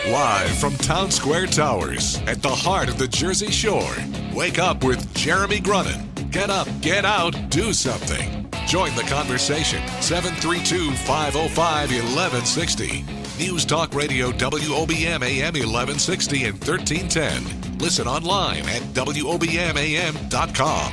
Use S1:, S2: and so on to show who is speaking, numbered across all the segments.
S1: Live from Town Square Towers at the heart of the Jersey Shore. Wake up with Jeremy Grunin. Get up, get out, do something. Join the conversation. 732-505-1160. News Talk Radio WOBM AM 1160 and 1310. Listen online at WOBMAM.com.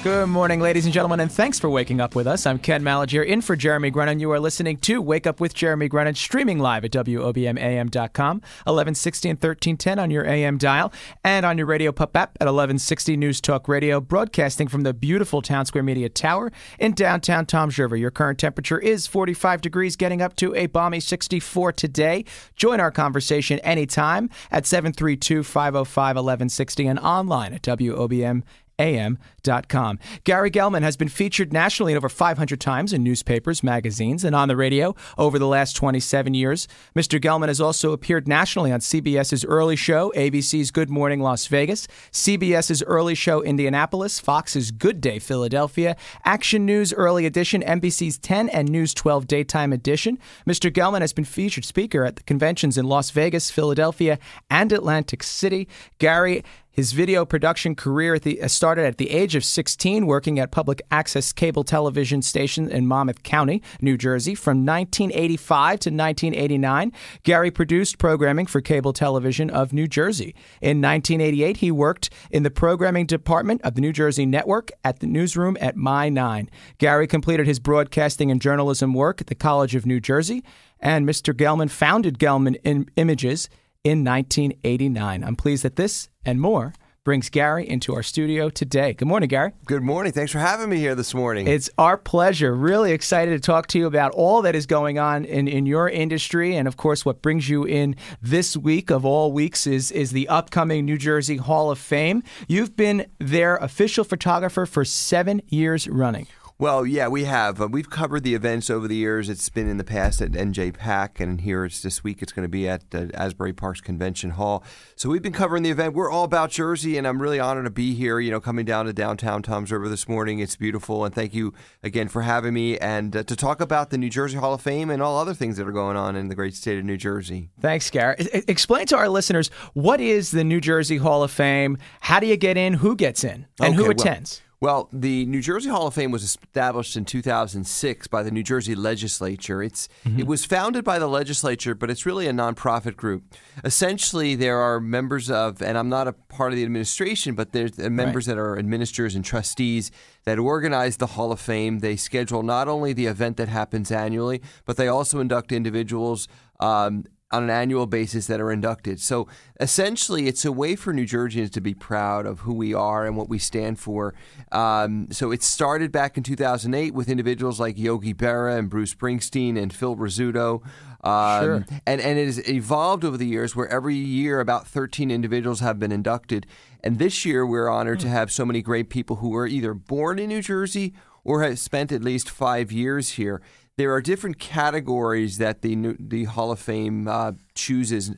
S2: Good morning, ladies and gentlemen, and thanks for waking up with us. I'm Ken Malagiere, in for Jeremy Grunin. You are listening to Wake Up with Jeremy Grunin, streaming live at WOBMAM.com, 1160 and 1310 on your AM dial, and on your radio pup app at 1160 News Talk Radio, broadcasting from the beautiful Town Square Media Tower in downtown Toms River. Your current temperature is 45 degrees, getting up to a balmy 64 today. Join our conversation anytime at 732-505-1160 and online at WOBMAM.com. AM.com. Gary Gellman has been featured nationally over 500 times in newspapers, magazines, and on the radio over the last 27 years. Mr. Gellman has also appeared nationally on CBS's Early Show, ABC's Good Morning Las Vegas, CBS's Early Show Indianapolis, Fox's Good Day Philadelphia, Action News Early Edition, NBC's 10 and News 12 Daytime Edition. Mr. Gellman has been featured speaker at the conventions in Las Vegas, Philadelphia, and Atlantic City. Gary, his video production career started at the age of 16, working at public access cable television station in Monmouth County, New Jersey. From 1985 to 1989, Gary produced programming for cable television of New Jersey. In 1988, he worked in the programming department of the New Jersey Network at the newsroom at My 9. Gary completed his broadcasting and journalism work at the College of New Jersey, and Mr. Gellman founded Gellman Images in 1989. I'm pleased that this and more brings Gary into our studio today. Good morning, Gary.
S3: Good morning. Thanks for having me here this morning.
S2: It's our pleasure. Really excited to talk to you about all that is going on in your industry. And, of course, what brings you in this week of all weeks is the upcoming New Jersey Hall of Fame. You've been their official photographer for 7 years running.
S3: Well, yeah, we have. We've covered the events over the years. It's been in the past at NJPAC, and here it's this week. It's going to be at Asbury Park's Convention Hall. So we've been covering the event. We're all about Jersey, and I'm really honored to be here, coming down to downtown Toms River this morning. It's beautiful, and thank you again for having me, and to talk about the New Jersey Hall of Fame and all other things that are going on in the great state of New Jersey.
S2: Thanks, Gary. Explain to our listeners, what is the New Jersey Hall of Fame? How do you get in? Who gets in? And who attends?
S3: Well, the New Jersey Hall of Fame was established in 2006 by the New Jersey legislature. It was founded by the legislature, but it's really a nonprofit group. Essentially, there are members of, and I'm not a part of the administration, but there's members that are administrators and trustees that organize the Hall of Fame. They schedule not only the event that happens annually, but they also induct individuals on an annual basis that are inducted. So essentially, it's a way for New Jerseyans to be proud of who we are and what we stand for. So it started back in 2008 with individuals like Yogi Berra and Bruce Springsteen and Phil Rizzuto.
S2: Sure.
S3: And it has evolved over the years where every year about 13 individuals have been inducted. And this year we're honored to have so many great people who were either born in New Jersey or have spent at least 5 years here. There are different categories that the Hall of Fame chooses.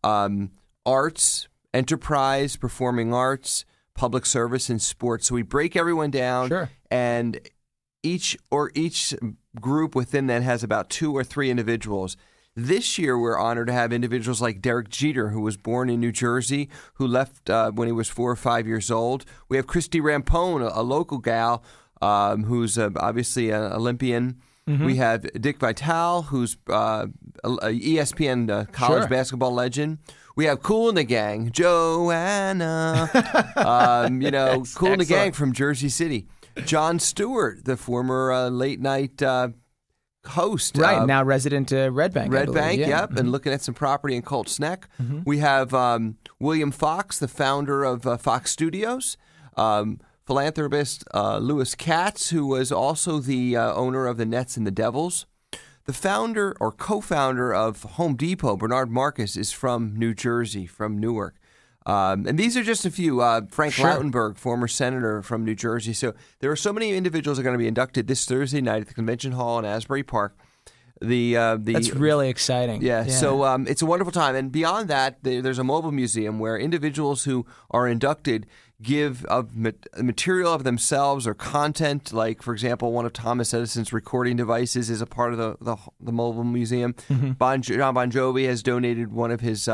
S3: Arts, enterprise, performing arts, public service, and sports. So we break everyone down,
S2: Sure.
S3: And each group within that has about 2 or 3 individuals. This year, we're honored to have individuals like Derek Jeter, who was born in New Jersey, who left when he was 4 or 5 years old. We have Christy Rampone, a local gal who's obviously an Olympian. We have Dick Vitale, who's a ESPN college basketball legend. We have Kool and the Gang, Joanna, Kool and the Gang from Jersey City. John Stewart, the former late night host.
S2: Right, now resident Red Bank.
S3: Red Bank, yep, and looking at some property in Colts Neck. We have William Fox, the founder of Fox Studios. Philanthropist Lewis Katz, who was also the owner of the Nets and the Devils. The founder or co-founder of Home Depot, Bernard Marcus, is from New Jersey, from Newark. And these are just a few. Frank Lautenberg, former senator from New Jersey. So there are so many individuals that are going to be inducted this Thursday night at the Convention Hall in Asbury Park.
S2: That's really exciting.
S3: Yeah. So it's a wonderful time. And beyond that, there's a mobile museum where individuals who are inducted give material of themselves or content. Like, for example, one of Thomas Edison's recording devices is a part of the mobile museum. John Bon Jovi has donated one of his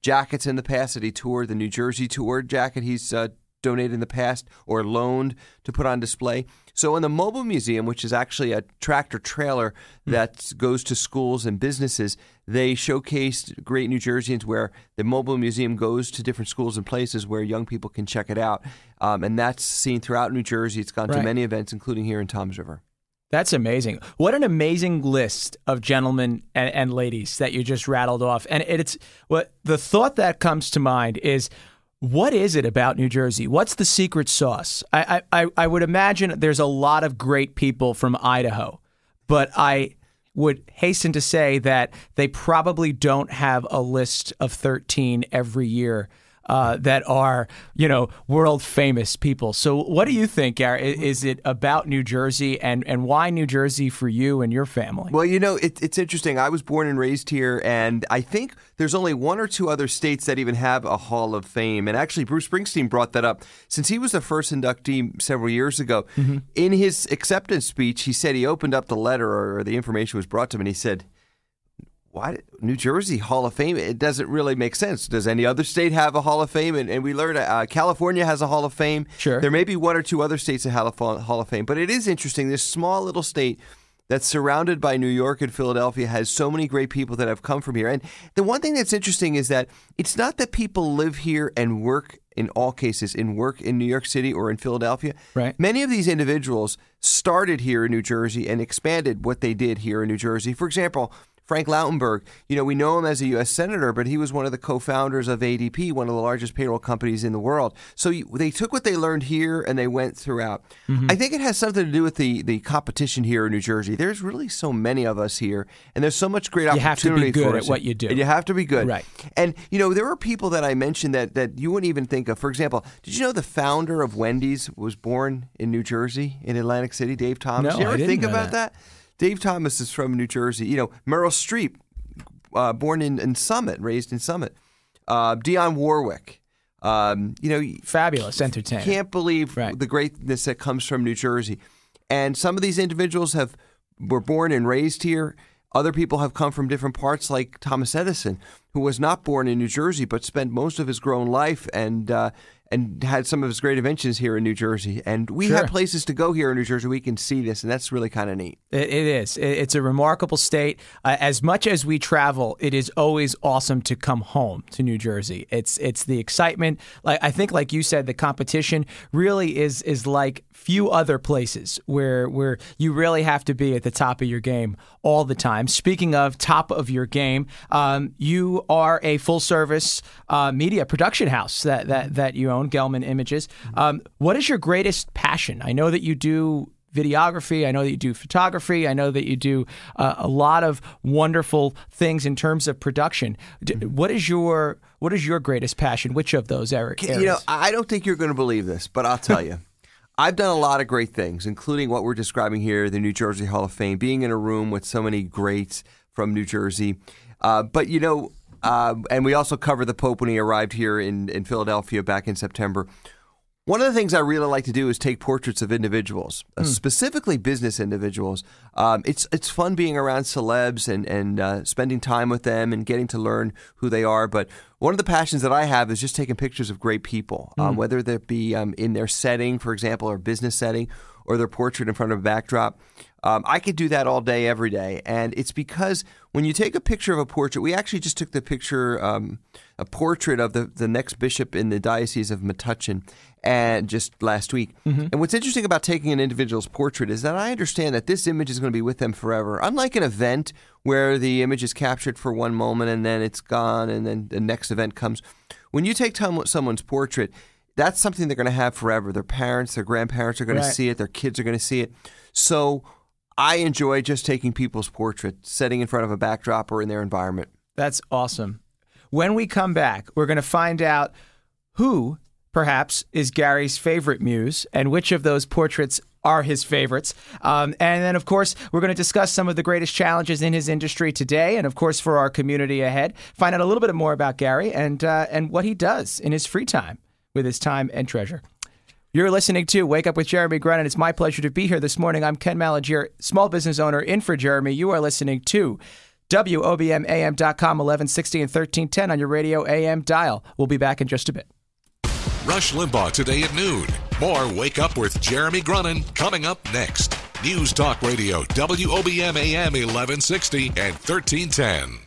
S3: jackets in the past that he toured, the New Jersey tour jacket he's donated in the past or loaned to put on display. So in the mobile museum, which is actually a tractor trailer that goes to schools and businesses, they showcased great New Jerseyans where the mobile museum goes to different schools and places where young people can check it out. And that's seen throughout New Jersey. It's gone to many events, including here in Toms River. That's amazing. What an amazing list of gentlemen and ladies that you just rattled off. And it's what the thought that comes to mind is, what is it about New Jersey? What's the secret sauce? I would imagine there's a lot of great people from Idaho, but I would hasten to say that they probably don't have a list of 13 every year that are, world famous people. So what do you think, Gary? Is it about New Jersey and why New Jersey for you and your family? Well, it's interesting. I was born and raised here, and I think there's only one or two other states that even have a Hall of Fame. And actually, Bruce Springsteen brought that up since he was the first inductee several years ago. In his acceptance speech, he said he opened up the letter or the information was brought to him, and he said, why New Jersey Hall of Fame? It doesn't really make sense. Does any other state have a Hall of Fame? And we learned California has a Hall of Fame. Sure. There may be one or two other states that have a Hall of Fame. But it is interesting. This small little state that's surrounded by New York and Philadelphia has so many great people that have come from here. And the one thing that's interesting is that it's not that people live here and work, in all cases, work in New York City or in Philadelphia. Right. Many of these individuals started here in New Jersey and expanded what they did here in New Jersey. For example, Frank Lautenberg, we know him as a U.S. Senator, but he was one of the co-founders of ADP, one of the largest payroll companies in the world. So they took what they learned here and they went throughout. I think it has something to do with the competition here in New Jersey. There's really so many of us here, and there's so much great opportunity for us. You have to be good at what you do. And you have to be good. Right. And, there are people that I mentioned that you wouldn't even think of. For example, did you know the founder of Wendy's was born in New Jersey, in Atlantic City, Dave Thomas?
S2: No,
S3: you ever
S2: I didn't
S3: think
S2: know
S3: about that? Dave Thomas is from New Jersey. Meryl Streep, born in Summit, raised in Summit. Dionne Warwick. Fabulous entertainer. Can't believe the greatness that comes from New Jersey. And some of these individuals were born and raised here. Other people have come from different parts, like Thomas Edison, who was not born in New Jersey but spent most of his grown life and had some of his great inventions here in New Jersey. And we have places to go here in New Jersey. We can see this, and that's really kind of neat. It is. It's a remarkable state. As much as we travel, it is always awesome to come home to New Jersey. It's the excitement. I think, like you said, the competition really is like few other places where you really have to be at the top of your game all the time. Speaking of top of your game, you are a full-service media production house that you own, Gellman Images. What is your greatest passion? I know that you do videography. I know that you do photography. I know that you do a lot of wonderful things in terms of production. What is your greatest passion? Which of those areas? I don't think you're going to believe this, but I'll tell you. I've done a lot of great things, including what we're describing here, the New Jersey Hall of Fame, being in a room with so many greats from New Jersey. But and we also covered the Pope when he arrived here in Philadelphia back in September. One of the things I really like to do is take portraits of individuals, specifically business individuals. It's fun being around celebs and spending time with them and getting to learn who they are. But one of the passions that I have is just taking pictures of great people, whether that be in their setting, for example, or business setting, or their portrait in front of a backdrop. I could do that all day, every day. And it's because when you take a picture of a portrait, we actually just took the picture, a portrait of the next bishop in the Diocese of Metuchen, and just last week. And what's interesting about taking an individual's portrait is that I understand that this image is going to be with them forever. Unlike an event where the image is captured for one moment and then it's gone and then the next event comes. When you take someone's portrait, that's something they're going to have forever. Their parents, their grandparents are going to see it. Their kids are going to see it. So I enjoy just taking people's portraits, setting in front of a backdrop or in their environment. That's awesome. When we come back, we're going to find out who, perhaps, is Gary's favorite muse and which of those portraits
S2: are his favorites. And then, of course, we're going to discuss some of the greatest challenges in his industry today, and, of course, for our community ahead. Find out a little bit more about Gary and what he does in his free time with his time and treasure. You're listening to Wake Up with Jeremy Grennan. It's my pleasure to be here this morning. I'm Ken Malagiere, small business owner in for Jeremy. You are listening to WOBMAM.com, 1160 and 1310 on your radio AM dial. We'll be back in just a bit.
S1: Rush Limbaugh today at noon. More Wake Up with Jeremy Grennan coming up next. News Talk Radio, WOBM AM 1160 and 1310.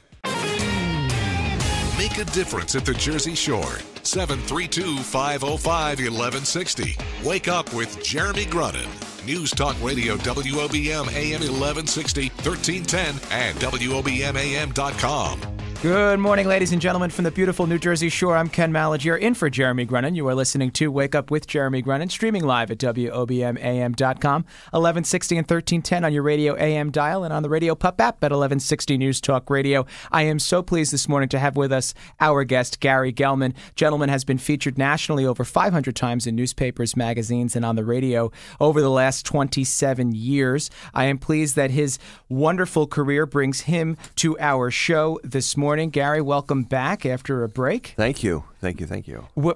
S1: Make a difference at the Jersey Shore. 732-505-1160. Wake Up with Jeremy Grennan. News Talk Radio, WOBM AM 1160, 1310, and WOBMAM.com.
S2: Good morning, ladies and gentlemen, from the beautiful New Jersey Shore. I'm Ken Malagiere, in for Jeremy Grennan. You are listening to Wake Up with Jeremy Grennan, streaming live at WOBMAM.com, 1160 and 1310 on your radio AM dial and on the Radio Pup app at 1160 News Talk Radio. I am so pleased this morning to have with us our guest, Gary Gellman. Gentleman has been featured nationally over 500 times in newspapers, magazines, and on the radio over the last 27 years. I am pleased that his wonderful career brings him to our show this morning. Gary, welcome back after a break.
S3: Thank you.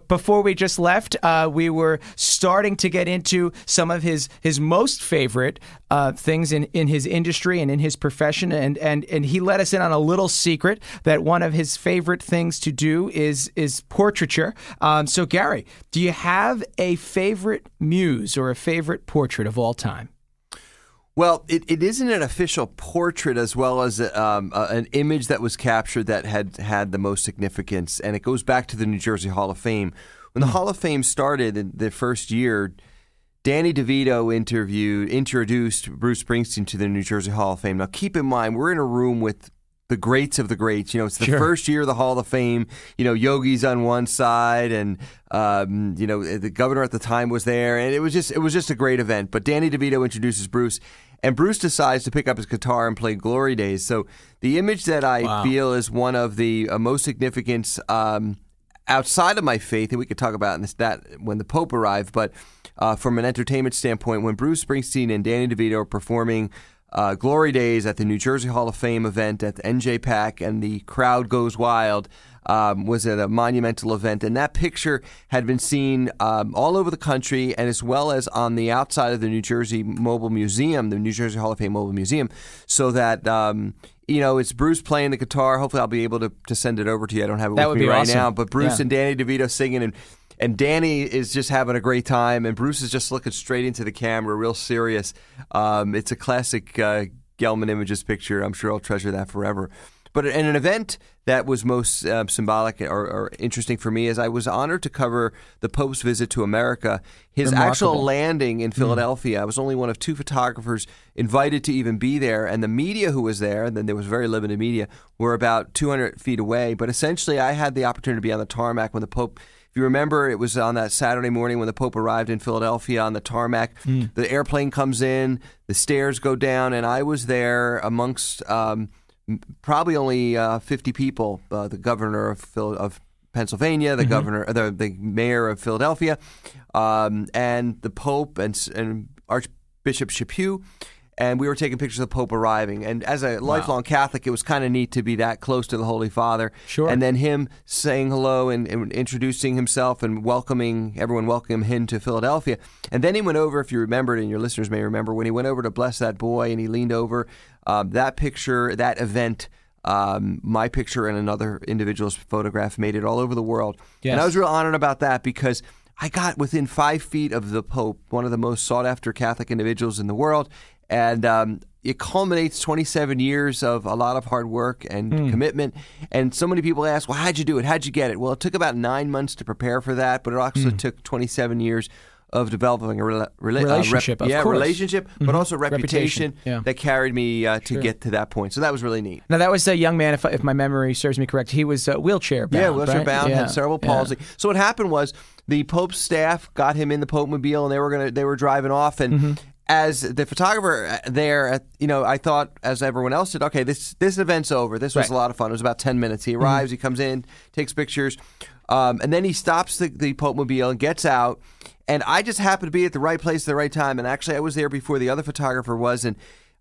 S2: Before we just left, we were starting to get into some of his most favorite things in his industry and in his profession, and he let us in on a little secret that one of his favorite things to do is portraiture. So, Gary, do you have a favorite muse or a favorite portrait of all time?
S3: Well, it isn't an official portrait as well as an image that was captured that had the most significance, and it goes back to the New Jersey Hall of Fame. When the Hall of Fame started in the first year, Danny DeVito introduced Bruce Springsteen to the New Jersey Hall of Fame. Now, keep in mind, we're in a room with the greats of the greats. It's the first year of the Hall of Fame. Yogi's on one side, and the governor at the time was there, and it was just a great event. But Danny DeVito introduces Bruce, and Bruce decides to pick up his guitar and play Glory Days. So the image that I feel is one of the most significant outside of my faith, and we could talk about that when the Pope arrived, but from an entertainment standpoint, when Bruce Springsteen and Danny DeVito are performing Glory Days at the New Jersey Hall of Fame event at the NJPAC, and the crowd goes wild, was at a monumental event. And that picture had been seen all over the country, and as well as on the outside of the New Jersey Mobile Museum, the New Jersey Hall of Fame Mobile Museum, so that it's Bruce playing the guitar. Hopefully I'll be able to send it over to you. I don't have it with me right now. But Bruce and Danny DeVito singing, and Danny is just having a great time, and Bruce is just looking straight into the camera, real serious. It's a classic Gellman Images picture. I'm sure I'll treasure that forever. But in an event that was most symbolic or interesting for me is I was honored to cover the Pope's visit to America. His actual landing in Philadelphia. I was only one of two photographers invited to even be there, and the media who was there, and then there was very limited media, were about 200 feet away. But essentially I had the opportunity to be on the tarmac when the Pope... If you remember, it was on that Saturday morning when the Pope arrived in Philadelphia on the tarmac. The airplane comes in, the stairs go down, and I was there amongst probably only 50 people. The governor of Pennsylvania, the governor, the mayor of Philadelphia, and the Pope and Archbishop Chaput. And we were taking pictures of the Pope arriving. And as a lifelong Catholic, it was kind of neat to be that close to the Holy Father. Sure. And then him saying hello and introducing himself and everyone welcoming him to Philadelphia. And then he went over, if you remembered, and your listeners may remember, when he went over to bless that boy and he leaned over, that picture, that event, my picture and another individual's photograph made it all over the world. Yes. And I was real honored about that because I got within 5 feet of the Pope, one of the most sought-after Catholic individuals in the world. And it culminates 27 years of a lot of hard work and commitment. And so many people ask, well, how'd you do it? How'd you get it? Well, it took about 9 months to prepare for that, but it actually took 27 years of developing a relationship, but also reputation that carried me to get to that point. So that was really neat.
S2: Now, that was a young man, if my memory serves me correct. He was wheelchair bound.
S3: Yeah, wheelchair bound, had cerebral palsy. So what happened was the Pope's staff got him in the Pope-mobile, and they were driving off, and as the photographer there, I thought, as everyone else did, okay, this event's over. This was a lot of fun. It was about 10 minutes. He arrives, he comes in, takes pictures, and then he stops the Pope Mobile and gets out. And I just happened to be at the right place at the right time. And actually, I was there before the other photographer was. And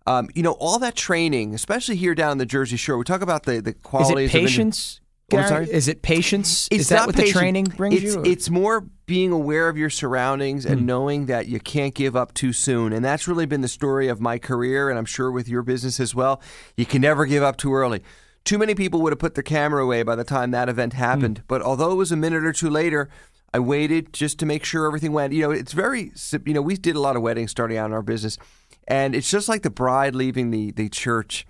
S3: all that training, especially here down on the Jersey Shore, we talk about the qualities.
S2: Is it patience, Gary? Is it patience? Is that what the training brings you?
S3: It's more being aware of your surroundings and knowing that you can't give up too soon. And that's really been the story of my career, and I'm sure with your business as well. You can never give up too early. Too many people would have put their camera away by the time that event happened. But although it was a minute or two later, I waited just to make sure everything went. It's very, we did a lot of weddings starting out in our business. And it's just like the bride leaving the church.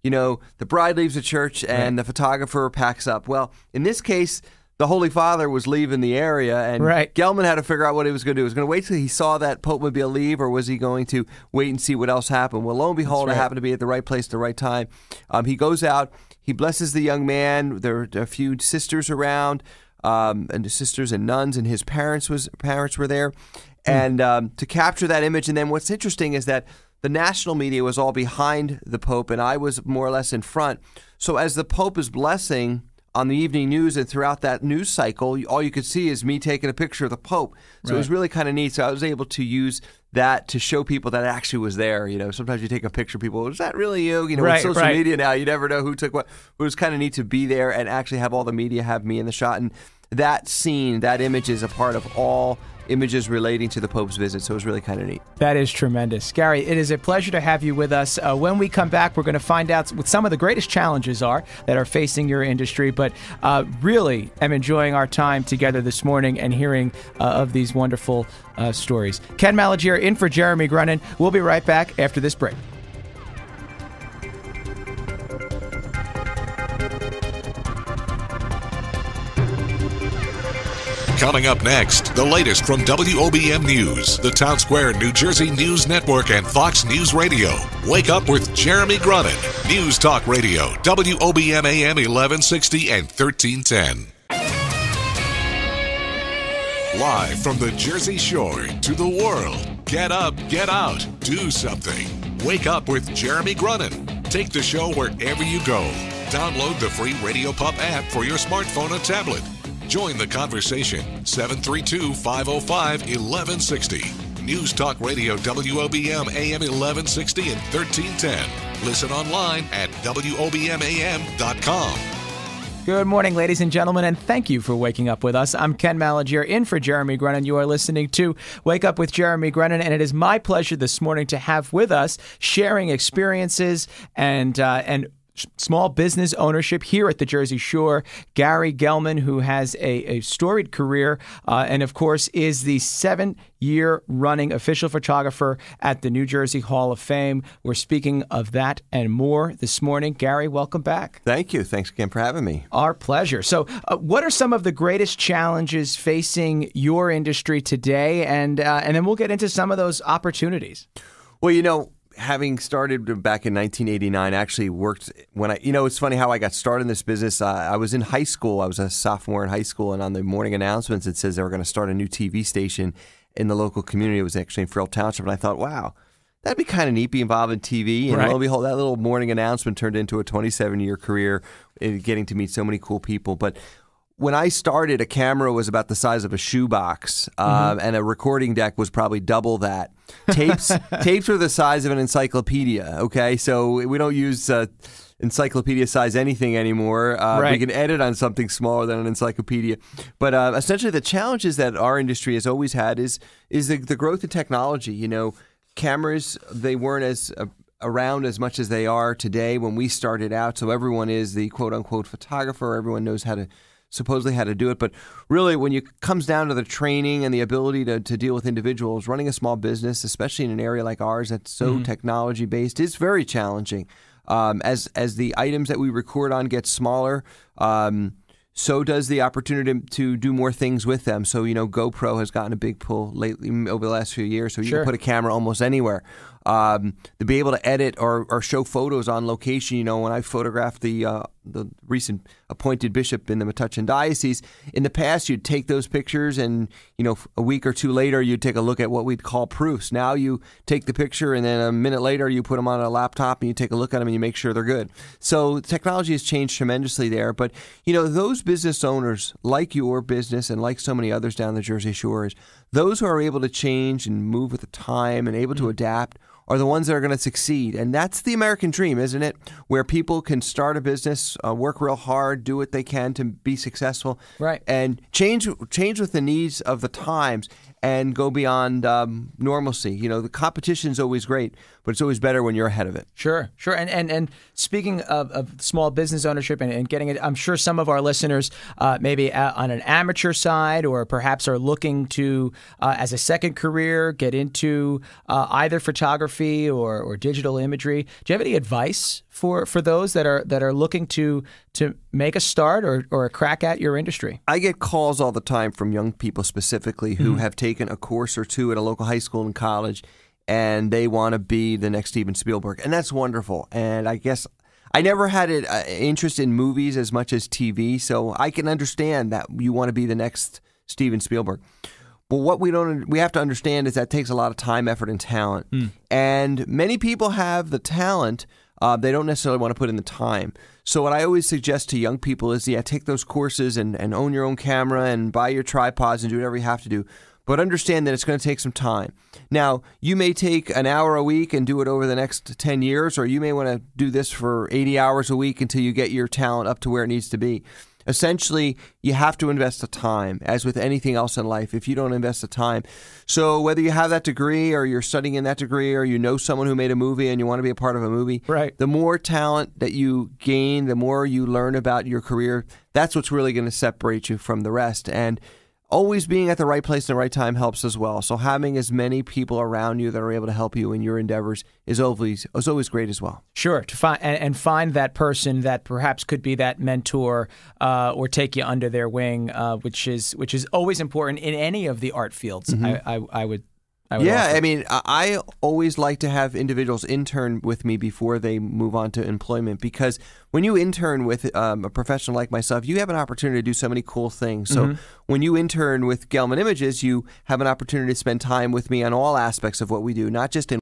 S3: The bride leaves the church and the photographer packs up. Well, in this case, the Holy Father was leaving the area, and Gellman had to figure out what he was going to do. Was he going to wait till he saw that Pope Mobile leave, or was he going to wait and see what else happened? Well, lo and behold, I happened to be at the right place at the right time. He goes out, he blesses the young man. There are a few sisters around, and the sisters and nuns, and his parents were there, and to capture that image. And then what's interesting is that the national media was all behind the Pope, and I was more or less in front. So as the Pope is blessing on the evening news and throughout that news cycle, all you could see is me taking a picture of the Pope. So it was really kind of neat. So I was able to use that to show people that it actually was there. Sometimes you take a picture, people, is that really you? With social media now, you never know who took what. It was kind of neat to be there and actually have all the media have me in the shot. And that scene, that image is a part of all images relating to the Pope's visit, so it was really kind of neat.
S2: That is tremendous. Gary, it is a pleasure to have you with us. When we come back, we're going to find out what some of the greatest challenges are that are facing your industry, but really am enjoying our time together this morning and hearing of these wonderful stories. Ken Malagiere in for Jeremy Grunin. We'll be right back after this break.
S1: Coming up next, the latest from WOBM News, the Town Square, New Jersey News Network, and Fox News Radio. Wake up with Jeremy Grunin. News Talk Radio, WOBM AM 1160 and 1310. Live from the Jersey Shore to the world. Get up, get out, do something. Wake up with Jeremy Grunin. Take the show wherever you go. Download the free Radio Pup app for your smartphone or tablet. Join the conversation, 732-505-1160. News Talk Radio, WOBM AM 1160 and 1310. Listen online at WOBMAM.com.
S2: Good morning, ladies and gentlemen, and thank you for waking up with us. I'm Ken Malagiere in for Jeremy Grunin. You are listening to Wake Up with Jeremy Grunin, and it is my pleasure this morning to have with us sharing experiences and small business ownership here at the Jersey Shore, Gary Gellman, who has a storied career and, of course, is the 7-year running official photographer at the New Jersey Hall of Fame. We're speaking of that and more this morning. Gary, welcome back.
S3: Thank you. Thanks again for having me.
S2: Our pleasure. So what are some of the greatest challenges facing your industry today? And then we'll get into some of those opportunities.
S3: Well, having started back in 1989, I actually worked when it's funny how I got started in this business. I was in high school. I was a sophomore in high school, and on the morning announcements, it says they were going to start a new TV station in the local community. It was actually in Frill Township, and I thought, wow, that'd be kind of neat, be involved in TV. And lo and behold, that little morning announcement turned into a 27-year career in getting to meet so many cool people. But when I started, a camera was about the size of a shoebox, and a recording deck was probably double that. Tapes were the size of an encyclopedia, okay? So we don't use encyclopedia-size anything anymore. We can edit on something smaller than an encyclopedia. But essentially the challenges that our industry has always had is the growth in technology. Cameras, they weren't as around as much as they are today when we started out, so everyone is the quote-unquote photographer. Everyone knows supposedly how to do it. But really, when it comes down to the training and the ability to deal with individuals, running a small business, especially in an area like ours that's so technology-based, is very challenging. As the items that we record on get smaller, so does the opportunity to do more things with them. So, GoPro has gotten a big pull lately over the last few years, so you can put a camera almost anywhere. to be able to edit or show photos on location. When I photographed the recent appointed bishop in the Metuchen Diocese, in the past you'd take those pictures and, a week or two later you'd take a look at what we'd call proofs. Now you take the picture and then a minute later you put them on a laptop and you take a look at them and you make sure they're good. So technology has changed tremendously there. But, those business owners, like your business and like so many others down the Jersey Shores, those who are able to change and move with the time and able to adapt are the ones that are going to succeed. And that's the American dream, isn't it? Where people can start a business, work real hard, do what they can to be successful,
S2: right,
S3: and change with the needs of the times and go beyond normalcy. The competition's always great, but it's always better when you're ahead of it.
S2: Sure. And speaking of small business ownership and getting it, I'm sure some of our listeners maybe on an amateur side or perhaps are looking to, as a second career, get into either photography or digital imagery. Do you have any advice for those that are looking to make a start or a crack at your industry?
S3: I get calls all the time from young people specifically who have taken a course or two at a local high school and college, and they want to be the next Steven Spielberg. And that's wonderful. And I guess I never had an interest in movies as much as TV, so I can understand that you want to be the next Steven Spielberg. But what we have to understand is that takes a lot of time, effort, and talent. And many people have the talent. They don't necessarily want to put in the time. So what I always suggest to young people is, take those courses and own your own camera and buy your tripods and do whatever you have to do. But understand that it's going to take some time. Now, you may take an hour a week and do it over the next 10 years, or you may want to do this for 80 hours a week until you get your talent up to where it needs to be. Essentially, you have to invest the time, as with anything else in life, if you don't invest the time. So whether you have that degree or you're studying in that degree or you know someone who made a movie and you want to be a part of a movie,
S2: right,
S3: the more talent that you gain, the more you learn about your career, that's what's really going to separate you from the rest. And always being at the right place at the right time helps as well. So having as many people around you that are able to help you in your endeavors is always great as well.
S2: Sure, to find that person that perhaps could be that mentor or take you under their wing, which is always important in any of the art fields. I would
S3: Yeah, I mean, I always like to have individuals intern with me before they move on to employment, because when you intern with a professional like myself, you have an opportunity to do so many cool things. So when you intern with Gellman Images, you have an opportunity to spend time with me on all aspects of what we do, not just in